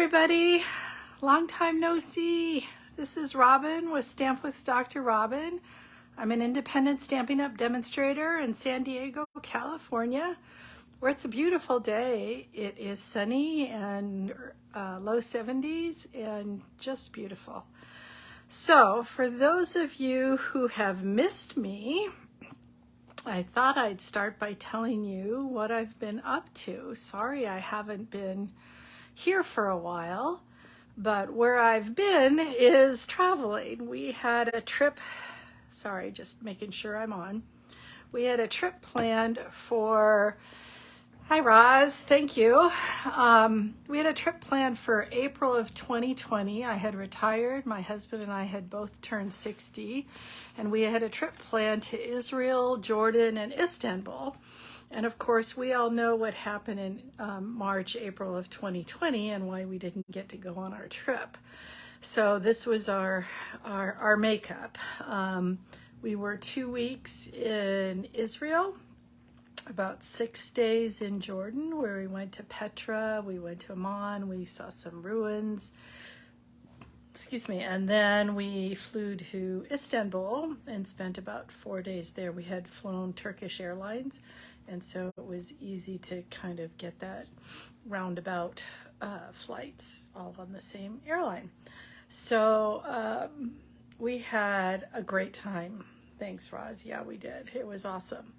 everybody. Long time no see. This is Robin with Stamp with Dr. Robin. I'm an independent Stampin' Up demonstrator in San Diego, California, where it's a beautiful day. It is sunny and low 70s and just beautiful. So for those of you who have missed me, I thought I'd start by telling you what I've been up to. Sorry I haven't been here for a while, but where I've been is traveling. We had a trip, sorry, just making sure I'm on. We had a trip planned for, hi Roz, thank you. We had a trip planned for April of 2020. I had retired. My husband and I had both turned 60, and we had a trip planned to Israel, Jordan, and Istanbul. And of course, we all know what happened in March, April of 2020 and why we didn't get to go on our trip. So this was our makeup. We were 2 weeks in Israel, about 6 days in Jordan, where we went to Petra, we went to Amman, we saw some ruins, excuse me, and then we flew to Istanbul and spent about 4 days there. We had flown Turkish Airlines, and so it was easy to kind of get that roundabout flights all on the same airline. So we had a great time. Thanks, Roz. Yeah, we did. It was awesome.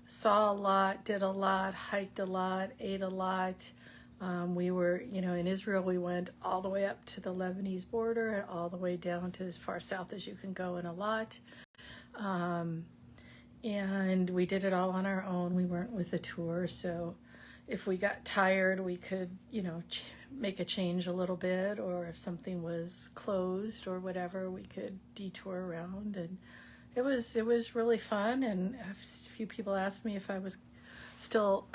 Saw a lot, did a lot, hiked a lot, ate a lot. We were, in Israel, we went all the way up to the Lebanese border and all the way down to as far south as you can go in a lot. And we did it all on our own. We weren't with a tour, so if we got tired, we could, make a change a little bit, or if something was closed or whatever, we could detour around. And it was really fun. And a few people asked me if I was still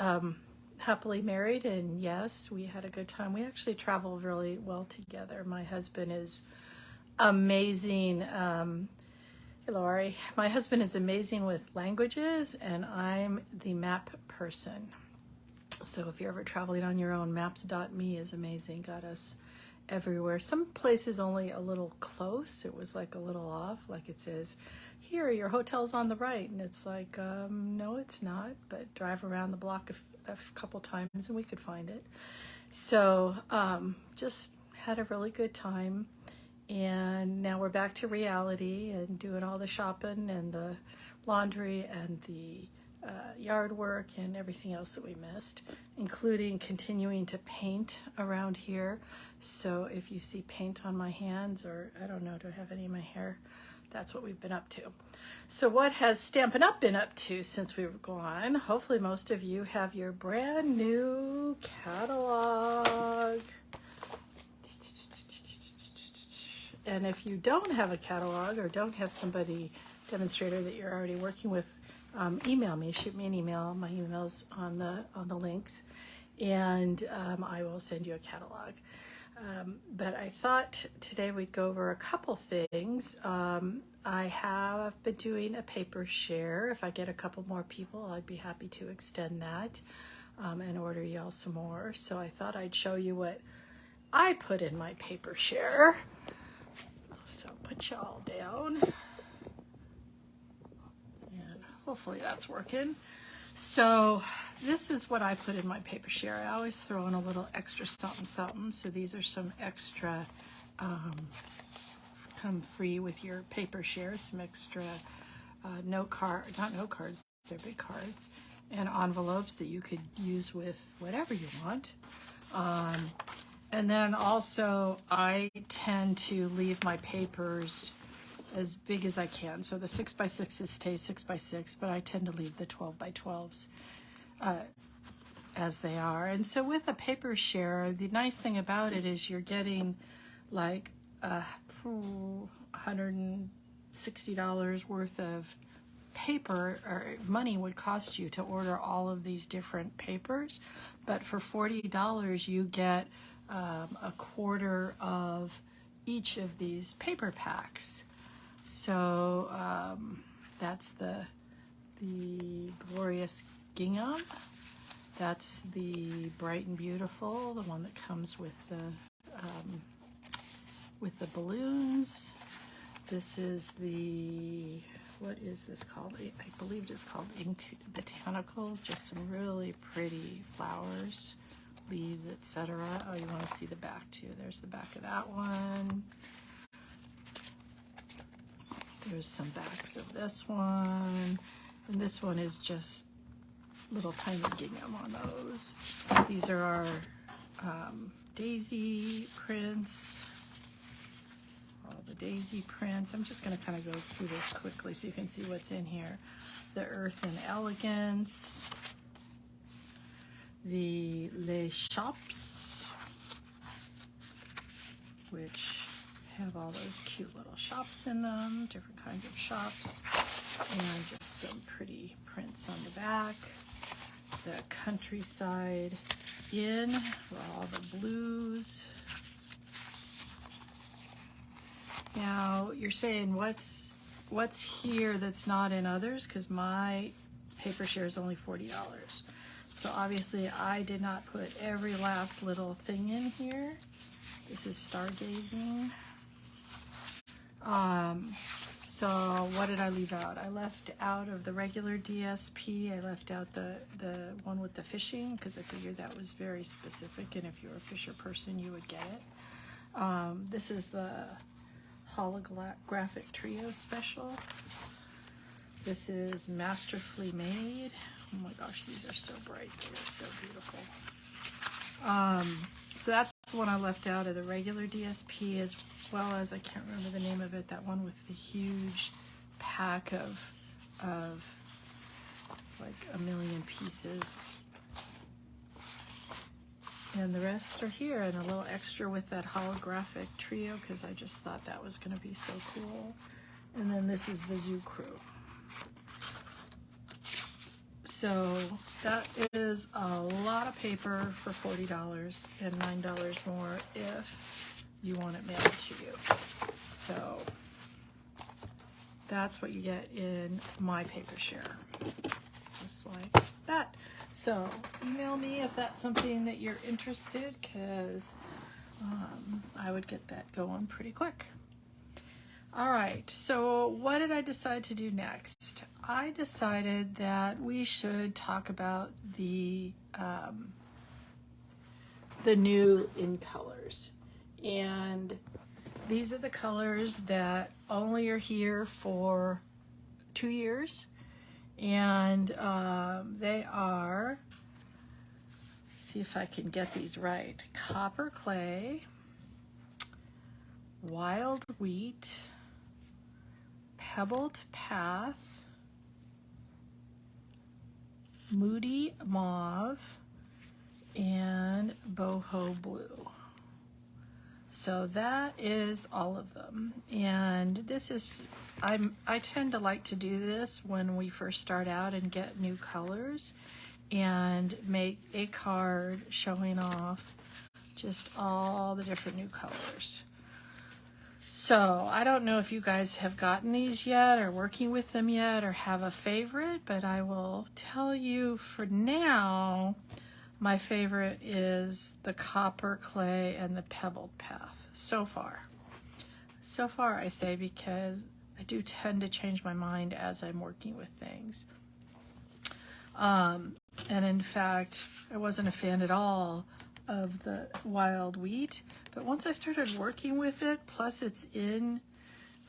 happily married, and yes, we had a good time. We actually travel really well together. My husband is amazing. Hey, Lori. My husband is amazing with languages, and I'm the map person. So if you're ever traveling on your own, maps.me is amazing. Got us everywhere. Some places only a little close. It was like a little off, like it says, here, your hotel's on the right. And it's like, no, it's not. But drive around the block a couple times and we could find it. So just had a really good time. And now we're back to reality and doing all the shopping and the laundry and the yard work and everything else that we missed, including continuing to paint around here. So if you see paint on my hands, or I don't know, do I have any in my hair? That's what we've been up to. So what has Stampin' Up been up to since we were gone? Hopefully most of you have your brand new catalog. And if you don't have a catalog or don't have somebody, demonstrator, that you're already working with, email me, shoot me an email. My email's on the links, and I will send you a catalog. But I thought today we'd go over a couple things. I have been doing a paper share. If I get a couple more people, I'd be happy to extend that and order y'all some more. So I thought I'd show you what I put in my paper share. So put y'all down, and hopefully that's working. So this is what I put in my paper share. I always throw in a little extra something something. So these are some extra come free with your paper share, some extra not note cards, they're big cards, and envelopes that you could use with whatever you want. And then also, I tend to leave my papers as big as I can. So the 6x6s stay 6x6, but I tend to leave the 12x12s as they are. And so with a paper share, the nice thing about it is you're getting like $160 worth of paper, or money would cost you to order all of these different papers. But for $40, you get a quarter of each of these paper packs. So that's the glorious gingham. That's the Bright and Beautiful, the one that comes with the balloons. This is the, what is this called? I believe it's called Ink Botanicals. Just some really pretty flowers, leaves, etc. Oh, you want to see the back too. There's the back of that one. There's some backs of this one. And this one is just little tiny gingham on those. These are our daisy prints. All the daisy prints. I'm just going to kind of go through this quickly so you can see what's in here. The Earth and Elegance. The Les Shops, which have all those cute little shops in them, different kinds of shops, and just some pretty prints on the back. The Countryside Inn for all the blues. Now you're saying what's here that's not in others, because my paper share is only $40. So obviously I did not put every last little thing in here. This is stargazing. So what did I leave out? I left out of the regular DSP, I left out the one with the fishing, because I figured that was very specific, and if you're a fisher person, you would get it. This is the holographic trio special. This is Masterfully Made. Oh my gosh, these are so bright. They are so beautiful. So that's the one I left out of the regular DSP, as well as, I can't remember the name of it, that one with the huge pack of like a million pieces. And the rest are here, and a little extra with that holographic trio, because I just thought that was going to be so cool. And then this is the Zoo Crew. So that is a lot of paper for $40 and $9 more if you want it mailed to you. So that's what you get in my paper share, just like that. So email me if that's something that you're interested, because I would get that going pretty quick. All right, so what did I decide to do next? I decided that we should talk about the new in colors. And these are the colors that only are here for 2 years. And they are, see if I can get these right, Copper Clay, Wild Wheat, Pebbled Path, Moody Mauve, and Boho Blue. So that is all of them. And this is, I tend to like to do this when we first start out and get new colors, and make a card showing off just all the different new colors. So I don't know if you guys have gotten these yet, or working with them yet, or have a favorite, but I will tell you for now, my favorite is the Copper Clay and the Pebbled Path so far. So far, I say, because I do tend to change my mind as I'm working with things. And in fact, I wasn't a fan at all of the Wild Wheat, but once I started working with it, plus it's in,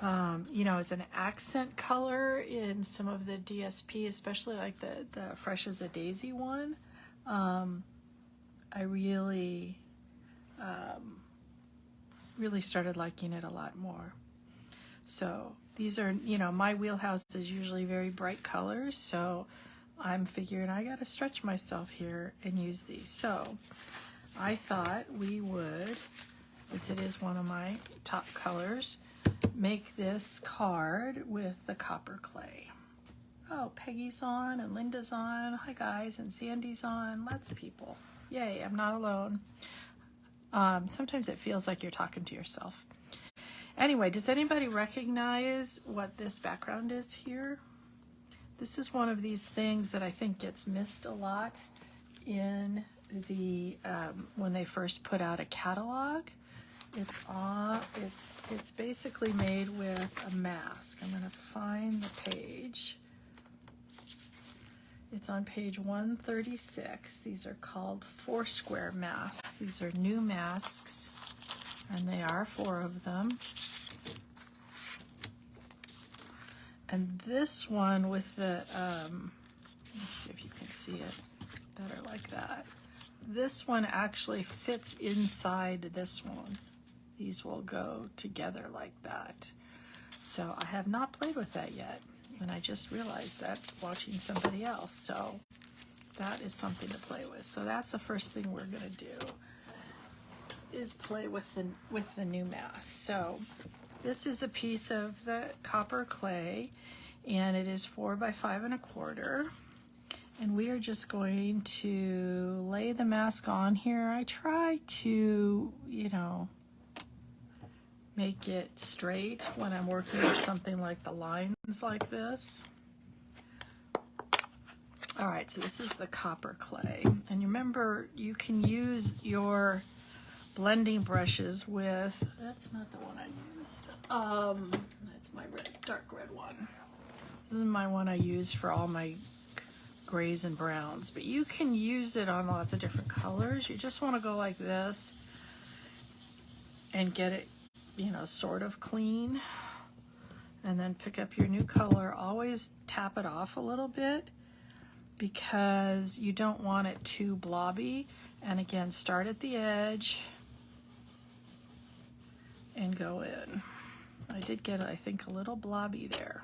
you know, as an accent color in some of the DSP, especially like the Fresh as a Daisy one, I really started liking it a lot more. So these are, you know, my wheelhouse is usually very bright colors, so I'm figuring I got to stretch myself here and use these. So I thought we would, since it is one of my top colors, make this card with the Copper Clay. Oh, Peggy's on, and Linda's on. Hi guys, and Sandy's on. Lots of people. Yay, I'm not alone. Sometimes it feels like you're talking to yourself. Anyway, does anybody recognize what this background is here? This is one of these things that I think gets missed a lot in the when they first put out a catalog. It's basically made with a mask. I'm going to find the page. It's on page 136. These are called Foursquare masks. These are new masks, and they are 4 of them. And this one with the, let's see if you can see it better like that. This one actually fits inside this one. These will go together like that. So I have not played with that yet, and I just realized that watching somebody else. So that is something to play with. So that's the first thing we're going to do, is play with the new mask. So this is a piece of the copper clay, and it is 4 by 5 1/4. And we are just going to lay the mask on here. I try to, make it straight when I'm working with something like the lines like this. All right, so this is the copper clay. And remember, you can use your blending brushes with, that's not the one I used. That's my dark red one. This is my one I use for all my grays and browns, but you can use it on lots of different colors. You just want to go like this and get it, sort of clean, and then pick up your new color. Always tap it off a little bit because you don't want it too blobby. And again, start at the edge and go in. I did get, I think, a little blobby there.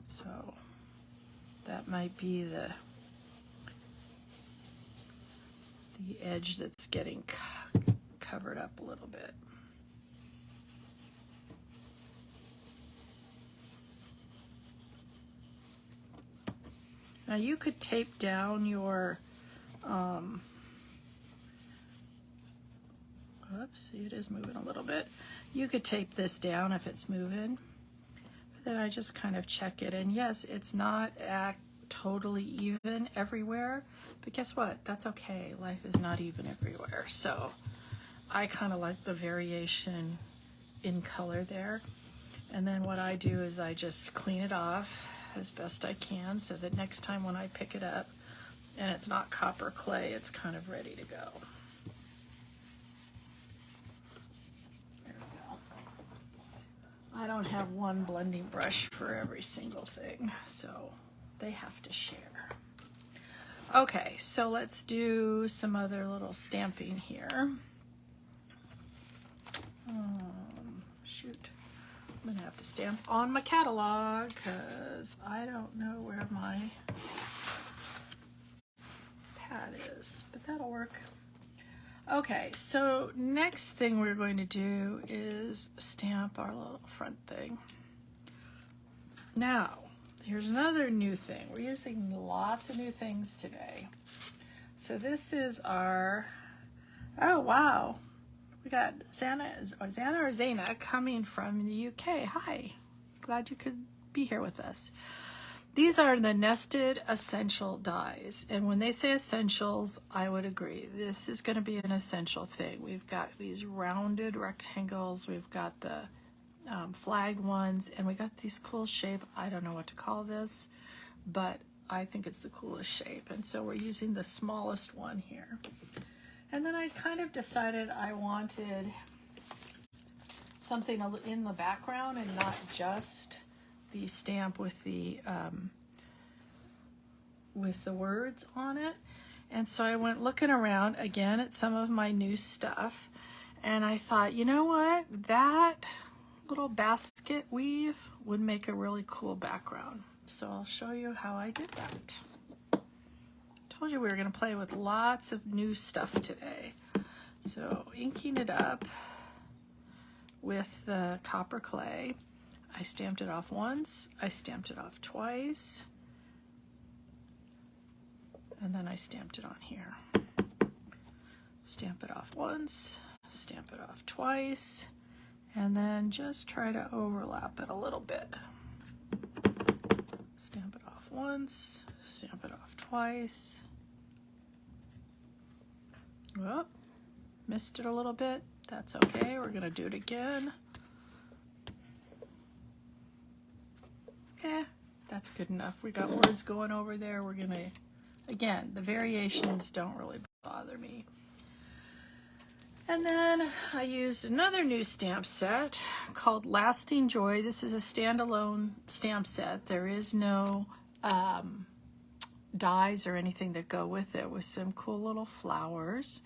So that might be the edge that's getting covered up a little bit. Now you could tape down your, oops, see, it is moving a little bit. You could tape this down if it's moving. But then I just kind of check it, and yes, it's not totally even everywhere, but guess what? That's okay. Life is not even everywhere. So I kind of like the variation in color there. And then what I do is I just clean it off as best I can so that next time when I pick it up and it's not copper clay, it's kind of ready to go. There we go. I don't have one blending brush for every single thing, so they have to share. Okay, so let's do some other little stamping here. Shoot. I'm gonna have to stamp on my catalog because I don't know where my pad is, but that'll work. Okay, so next thing we're going to do is stamp our little front thing. Now, here's another new thing. We're using lots of new things today. So this is our, oh wow. We got Zana coming from the UK. Hi, glad you could be here with us. These are the nested essential dies. And when they say essentials, I would agree. This is going to be an essential thing. We've got these rounded rectangles. We've got the flagged ones. And we got these cool shape. I don't know what to call this, but I think it's the coolest shape. And so we're using the smallest one here. And then I kind of decided I wanted something in the background and not just the stamp with the words on it. And so I went looking around again at some of my new stuff, and I thought, you know what, that little basket weave would make a really cool background. So I'll show you how I did that. Told you we were going to play with lots of new stuff today. So inking it up with the copper clay, I stamped it off once, I stamped it off twice, and then I stamped it on here. Stamp it off once, stamp it off twice, and then just try to overlap it a little bit. Stamp it off once, stamp it off twice, Oh, missed it a little bit. That's okay. We're going to do it again. That's good enough. We got words going over there. We're going to, again, the variations don't really bother me. And then I used another new stamp set called Lasting Joy. This is a standalone stamp set. There is no dies or anything that go with it, with some cool little flowers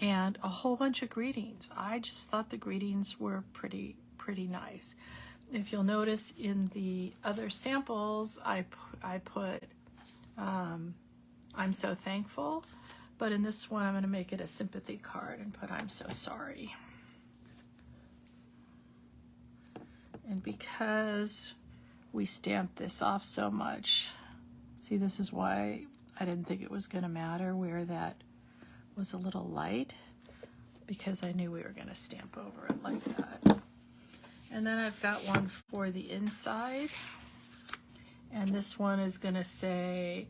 and a whole bunch of greetings. I just thought the greetings were pretty nice. If you'll notice in the other samples, I put I'm so thankful, but in this one I'm going to make it a sympathy card and put I'm so sorry. And because we stamped this off so much, see, this is why I didn't think it was going to matter where that was a little light, because I knew we were going to stamp over it like that. And then I've got one for the inside, and this one is going to say,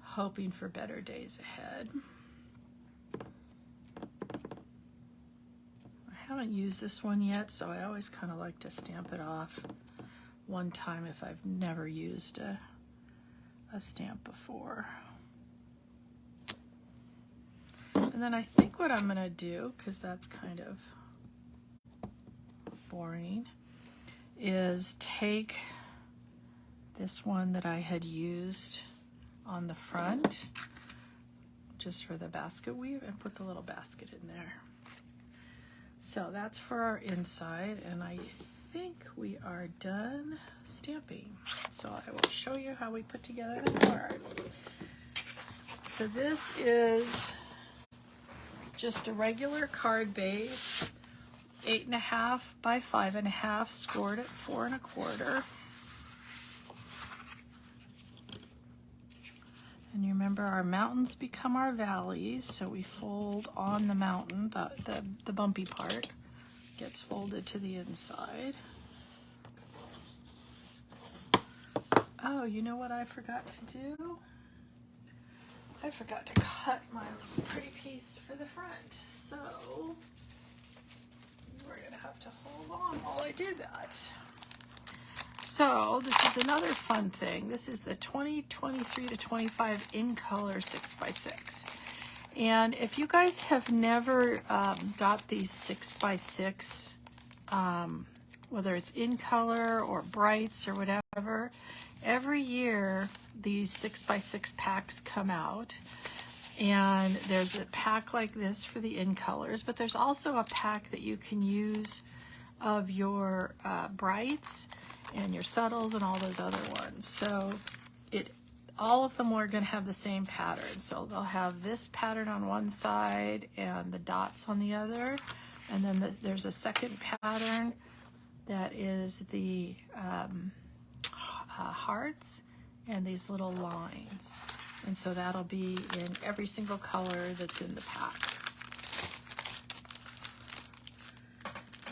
hoping for better days ahead. I haven't used this one yet, so I always kind of like to stamp it off one time if I've never used a stamp before. And then I think what I'm going to do, because that's kind of boring, is take this one that I had used on the front just for the basket weave and put the little basket in there. So that's for our inside, and I think we are done stamping. So I will show you how we put together the card. So this is just a regular card base, 8.5 by 5.5, scored at 4 1/4. And you remember our mountains become our valleys, so we fold on the mountain, the bumpy part gets folded to the inside. Oh, you know what I forgot to do? I forgot to cut my pretty piece for the front, so we're going to have to hold on while I do that. So this is another fun thing. This is the 2023 to 25 in color 6x6. And if you guys have never got these 6x6, whether it's in color or brights or whatever, every year these 6x6 packs come out. And there's a pack like this for the in colors, but there's also a pack that you can use of your brights and your subtles and all those other ones. So all of them are going to have the same pattern. So they'll have this pattern on one side and the dots on the other. And then there's a second pattern that is the hearts and these little lines. And so that'll be in every single color that's in the pack.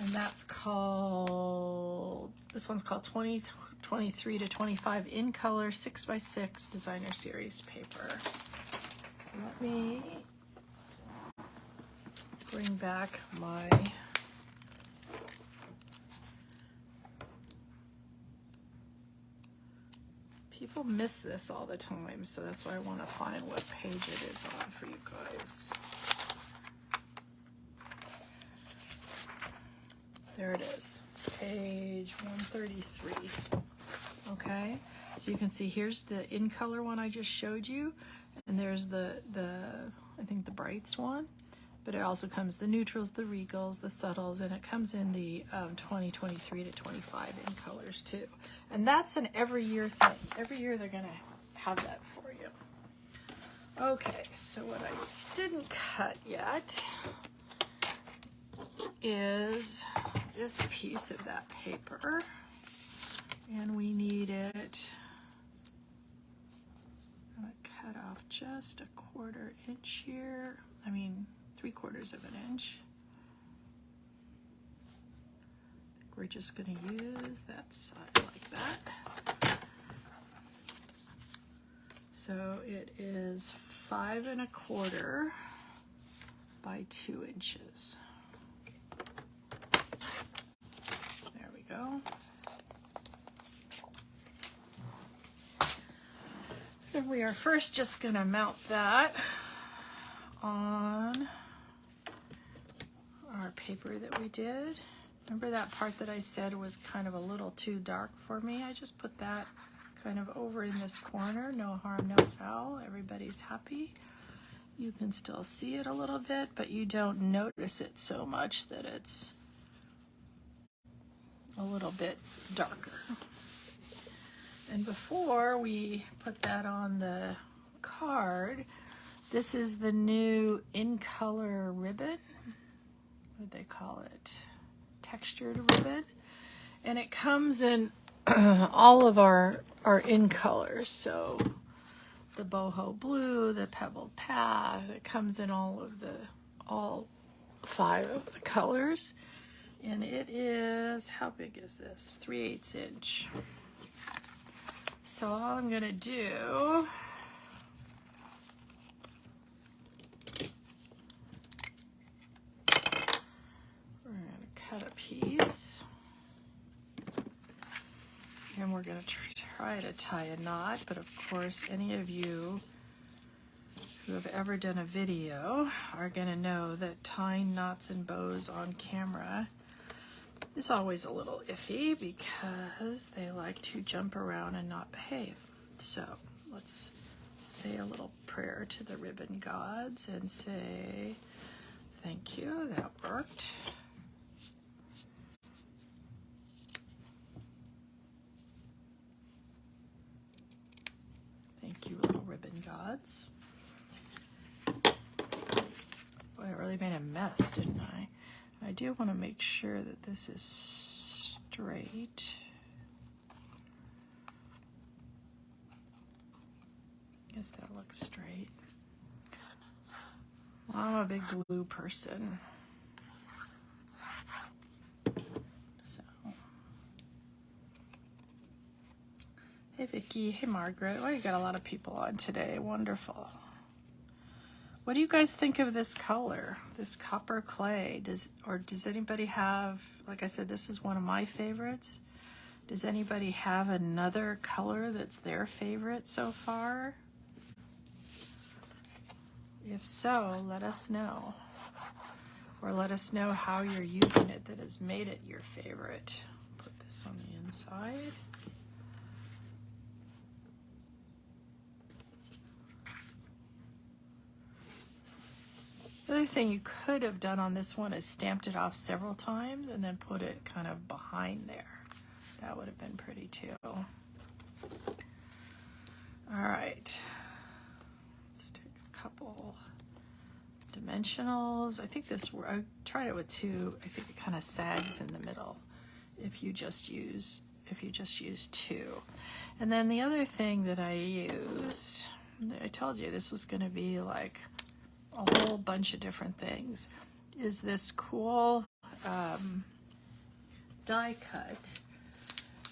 And that's called, this one's called 2023 to 25 in color 6x6 designer series paper. Let me bring back my people miss this all the time, so that's why I want to find what page it is on for you guys. There it is, page 133. Okay, so you can see here's the in color one I just showed you, and there's the I think the brights one, but it also comes the neutrals, the regals, the subtles, and it comes in the 2023 to 25 in colors too. And that's an every year thing. Every year they're gonna have that for you. Okay, so what I didn't cut yet is this piece of that paper, and we need it, I'm gonna cut off just a 1/4 inch here, I mean 3/4 of an inch. We're just gonna use that side like that. So it is 5 1/4 by 2 inches. There we go. And we are first just going to mount that on our paper that we did. Remember that part that I said was kind of a little too dark for me? I just put that kind of over in this corner. No harm, no foul. Everybody's happy. You can still see it a little bit, but you don't notice it so much that it's a little bit darker. And before we put that on the card, this is the new In Color ribbon. What do they call it? Textured ribbon. And it comes in all of our In Colors. So the boho blue, the pebbled path, it comes in all 5 of the colors. And it is, how big is this? 3/8 inch. So all I'm going to do, we're going to cut a piece, and we're going to try to tie a knot, but of course any of you who have ever done a video are going to know that tying knots and bows on camera is always a little iffy because they like to jump around and not behave. So let's say a little prayer to the ribbon gods and say, thank you, that worked. Thank you, little ribbon gods. Boy, I really made a mess, didn't I? I do want to make sure that this is straight. I guess that looks straight. Well, I'm a big glue person. So. Hey Vicki, hey Margaret. Well, you got a lot of people on today. Wonderful. What do you guys think of this color, this copper clay? Does anybody have, like I said, this is one of my favorites. Does anybody have another color that's their favorite so far? If so, let us know. Or let us know how you're using it that has made it your favorite. Put this on the inside. The other thing you could have done on this one is stamped it off several times and then put it kind of behind there. That would have been pretty too. All right, let's take a couple dimensionals. I think I tried it with 2. I think it kind of sags in the middle if you just use 2. And then the other thing that I used, I told you this was going to be like a whole bunch of different things, is this cool die cut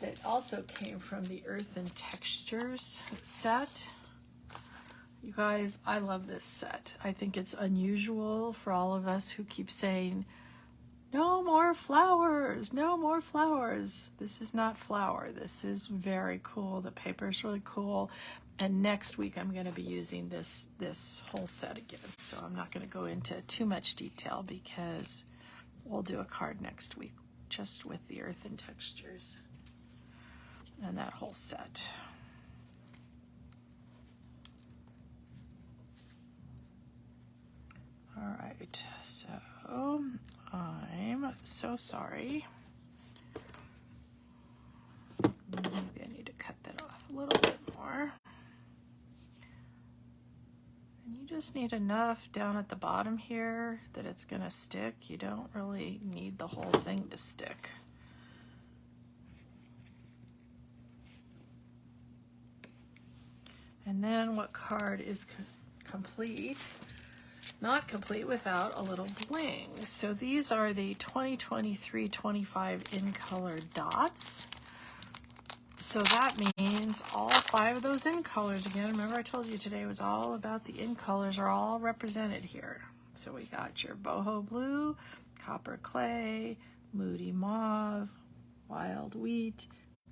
that also came from the Earth and Textures set. You guys, I love this set. I think it's unusual for all of us who keep saying, no more flowers, no more flowers. This is not flower. This is very cool. The paper is really cool. And next week I'm going to be using this whole set again. So I'm not going to go into too much detail because we'll do a card next week just with the Earth and Textures and that whole set. All right, so I'm so sorry. Maybe I need to cut that off a little bit more. And you just need enough down at the bottom here that it's going to stick. You don't really need the whole thing to stick. And then what card is complete? Not complete without a little bling. So these are the 2023-25 in color dots. So that means all 5 of those in colors again. Remember I told you today was all about the in colors are all represented here. So we got your boho blue, copper clay, moody mauve, wild wheat,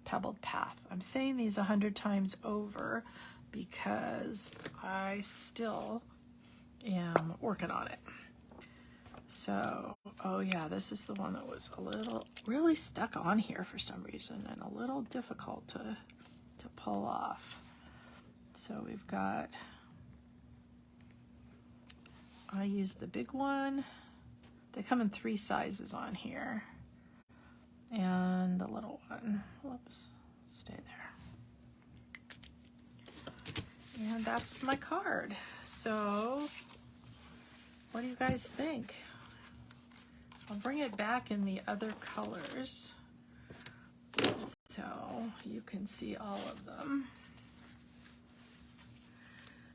pebbled path. I'm saying these 100 times over because I still am working on it. So, oh yeah, this is the one that was really stuck on here for some reason and a little difficult to pull off. So we've got, I used the big one. They come in 3 sizes on here. And the little one, whoops, stay there. And that's my card. So, what do you guys think? I'll bring it back in the other colors so you can see all of them.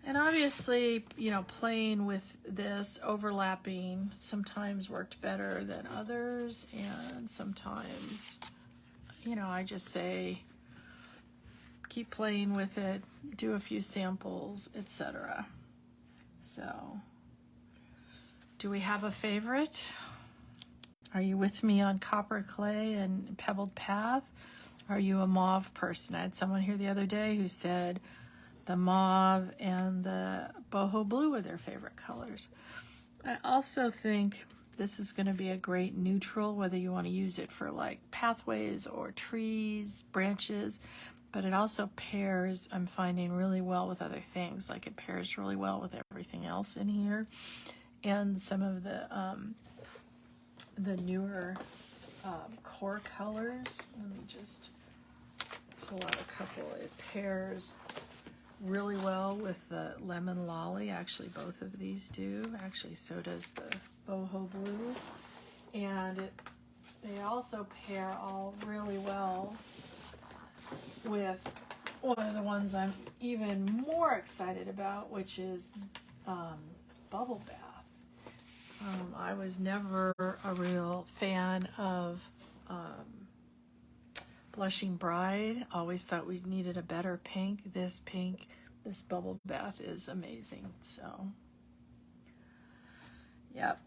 And obviously, you know, playing with this overlapping sometimes worked better than others, and sometimes, you know, I just say keep playing with it, do a few samples, etc. So, do we have a favorite? Are you with me on copper clay and pebbled path? Are you a mauve person? I had someone here the other day who said the mauve and the boho blue were their favorite colors. I also think this is going to be a great neutral, whether you want to use it for like pathways or trees, branches, but it also pairs, I'm finding, really well with other things. Like it pairs really well with everything else in here. And some of the newer core colors. Let me just pull out a couple. It pairs really well with the lemon lolly. Actually, both of these do. Actually, so does the boho blue. And they also pair all really well with one of the ones I'm even more excited about, which is bubble bath. I was never a real fan of Blushing Bride. Always thought we needed a better pink. This bubble bath is amazing. So, yep,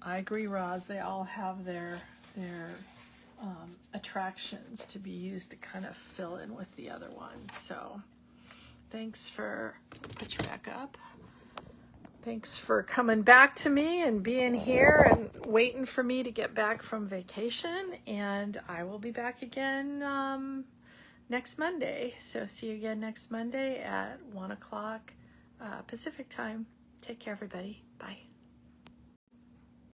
I agree, Roz. They all have their attractions to be used to kind of fill in with the other ones. So, thanks for, put you back up. Thanks for coming back to me and being here and waiting for me to get back from vacation. And I will be back again next Monday. So see you again next Monday at 1 o'clock Pacific time. Take care, everybody. Bye.